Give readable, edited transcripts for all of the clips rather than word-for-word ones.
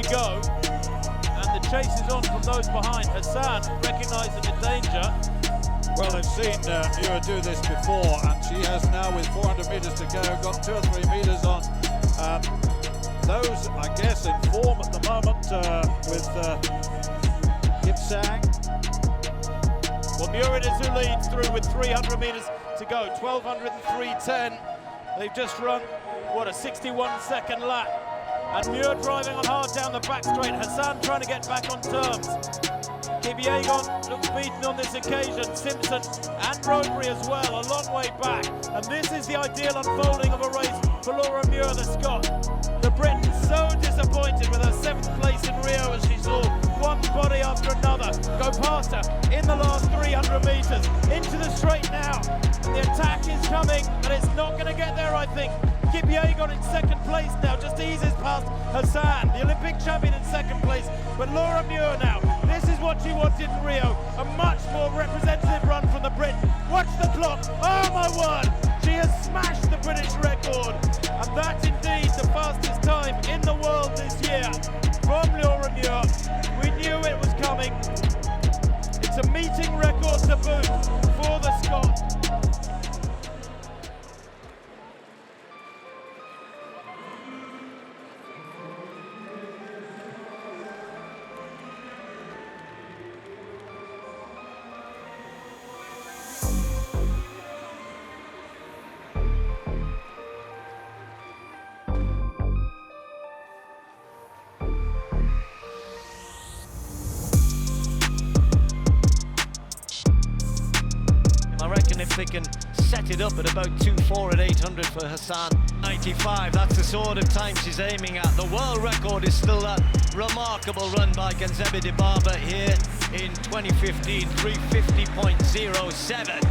to go, and the chase is on from those behind. Hassan recognising the danger. Well, they've seen Muir do this before, and she has now, with 400 metres to go, got 2 or 3 metres on. Those, I guess, in form at the moment with Kip Sang. Well, Muir is who leads through with 300 metres to go, 1203.10. They've just run, what, a 61-second lap. And Muir driving on hard down the back straight. Hassan trying to get back on terms. Kipyegon looks beaten on this occasion. Simpson and Robury as well, a long way back. And this is the ideal unfolding of a race for Laura Muir, the Scot. The Briton so disappointed with her 7th place in Rio as she saw one body after another go past her in the last 300 metres. Into the straight now. And the attack is coming, but it's not going to get there, I think. Kipyegon in 2nd place now, just eases past Hassan, the Olympic champion in 2nd place. But Laura Muir now, this is what she wanted in Rio, a much more representative run from the Brit. Watch the clock, oh my word, she has smashed the British record. And that's indeed the fastest time in the world this year from Laura Muir. We knew it was coming. It's a meeting record to boot for the Scot. If they can set it up at about 2:04 at 800 for Hassan 95, that's the sort of time she's aiming at. The world record is still that remarkable run by Genzebe Dibaba here in 2015, 350.07.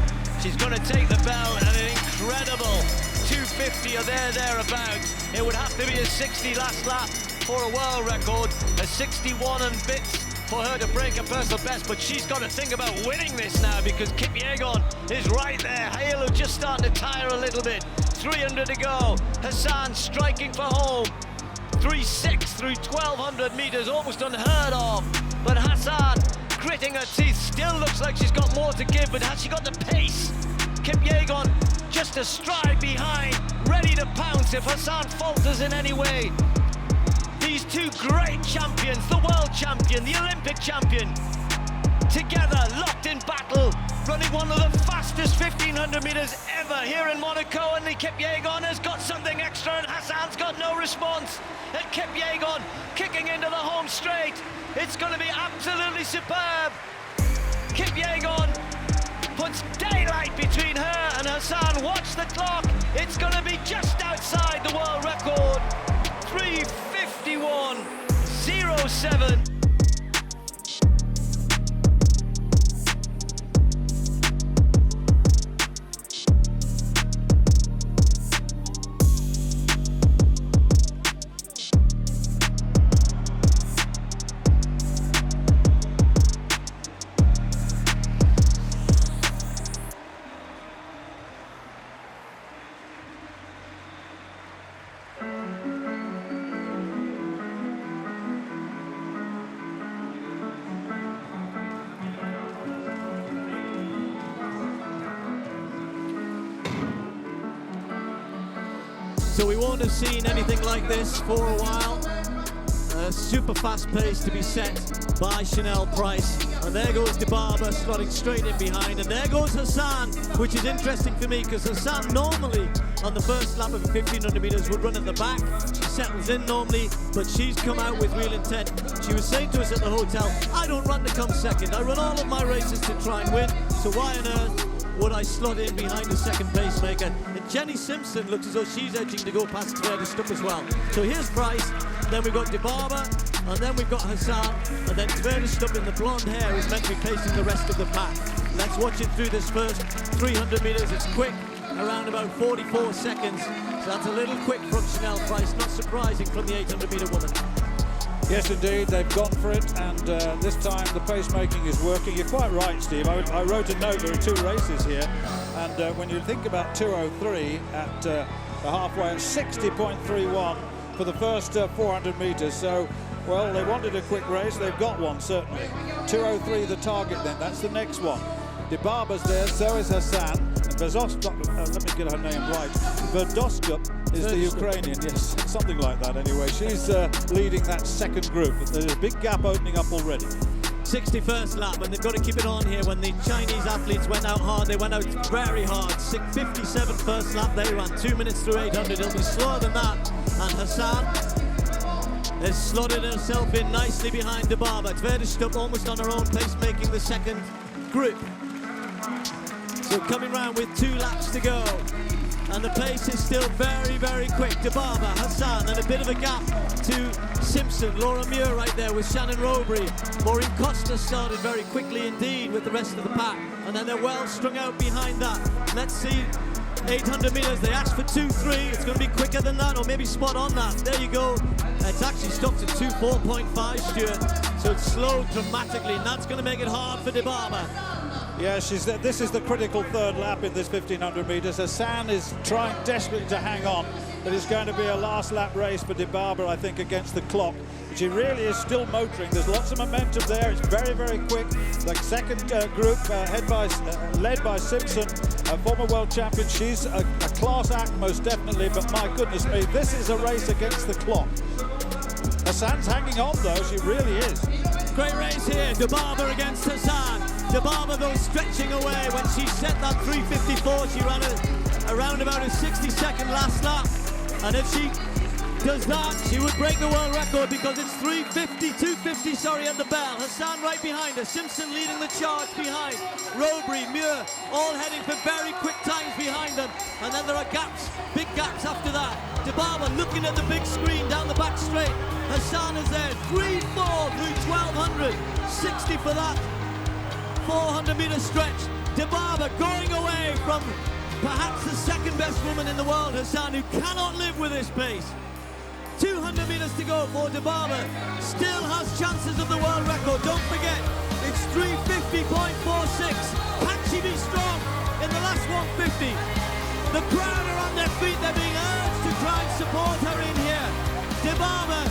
She's going to take the bell and an incredible 250 or thereabouts. It would have to be a 60 last lap for a world record, a 61 and bits for her to break a personal best, but she's got to think about winning this now because Kipyegon is right there. Hale just starting to tire a little bit. 300 to go. Hassan striking for home. 3.6 through 1,200 metres, almost unheard of. But Hassan gritting her teeth, still looks like she's got more to give, but has she got the pace? Kipyegon just a stride behind, ready to pounce if Hassan falters in any way. These two great champions, the world champion, the Olympic champion, together, locked in battle, running one of the fastest 1,500 metres ever here in Monaco, and the Kipyegon has got something extra, and Hassan's got no response. And Kipyegon kicking into the home straight. It's going to be absolutely superb. Kipyegon puts daylight between her and Hassan. Watch the clock. It's going to be just outside the world record. 3:51.07. So we won't have seen anything like this for a while. A super fast pace to be set by Chanel Price. And there goes Dibaba slotting straight in behind. And there goes Hassan, which is interesting for me because Hassan normally on the first lap of 1,500 metres would run at the back. She settles in normally, but she's come out with real intent. She was saying to us at the hotel, I don't run to come second. I run all of my races to try and win. So why on earth would I slot in behind the second pacemaker? And Jenny Simpson looks as though she's edging to go past Tverda Stupp as well. So here's Price, then we've got Dibaba, and then we've got Hassan, and then Tverda Stupp in the blonde hair is meant to be pacing the rest of the pack. Let's watch it through this first 300 metres. It's quick, around about 44 seconds. So that's a little quick from Chanel Price, not surprising from the 800 metre woman. Yes, indeed, they've gone for it, and this time the pacemaking is working. You're quite right, Steve. I wrote a note, there are two races here, and when you think about 2:03 at the halfway and 60.31 for the first 400 metres, so Well, they wanted a quick race. They've got one, certainly. 2:03 the target then. That's the next one. Dibaba's there, so is Hassan. And let me get her name right. Verdoska is the Ukrainian. Yes, something like that anyway. She's leading that second group. There's a big gap opening up already. 61st lap, and they've got to keep it on here. When the Chinese athletes went out hard, they went out very hard. 57 first lap, they ran 2 minutes through 800. It'll be slower than that. And Hassan has slotted herself in nicely behind Dibaba. Tverdestrup almost on her own pace, making the second group. So coming round with 2 laps to go. And the pace is still very, very quick. Dibaba, Hassan, and a bit of a gap to Simpson. Laura Muir right there with Shannon Robury. Maureen Costa started very quickly indeed with the rest of the pack. And then they're well strung out behind that. Let's see, 800 metres, they asked for 2:3. It's going to be quicker than that, or maybe spot on that. There you go. It's actually stopped at 2:4.5, Stuart. So it's slowed dramatically, and that's going to make it hard for Dibaba. Yeah, this is the critical third lap in this 1500 metres. Hassan is trying desperately to hang on, but it's going to be a last lap race for Dibaba, I think, against the clock. But she really is still motoring. There's lots of momentum there. It's very, very quick. The second group led by Simpson, a former world champion. She's a class act, most definitely, but my goodness me, this is a race against the clock. Hassan's hanging on, though. She really is. Great race here. Dibaba against Hassan. Dibaba, though, stretching away. When she set that 3:54, she ran around about a 60-second last lap. And if she does that, she would break the world record, because it's 2:50, sorry, at the bell. Hassan right behind her. Simpson leading the charge behind. Robury, Muir, all heading for very quick times behind them. And then there are gaps, big gaps after that. Dibaba looking at the big screen down the back straight. Hassan is there, 3:4 through 1200. 60 for that 400-meter stretch. Dibaba going away from perhaps the second best woman in the world, Hassan, who cannot live with this pace. 200 meters to go for Dibaba. Still has chances of the world record. Don't forget, it's 3:50.46. Can she be strong in the last 150? The crowd are on their feet. They're being urged to try and support her in here. Dibaba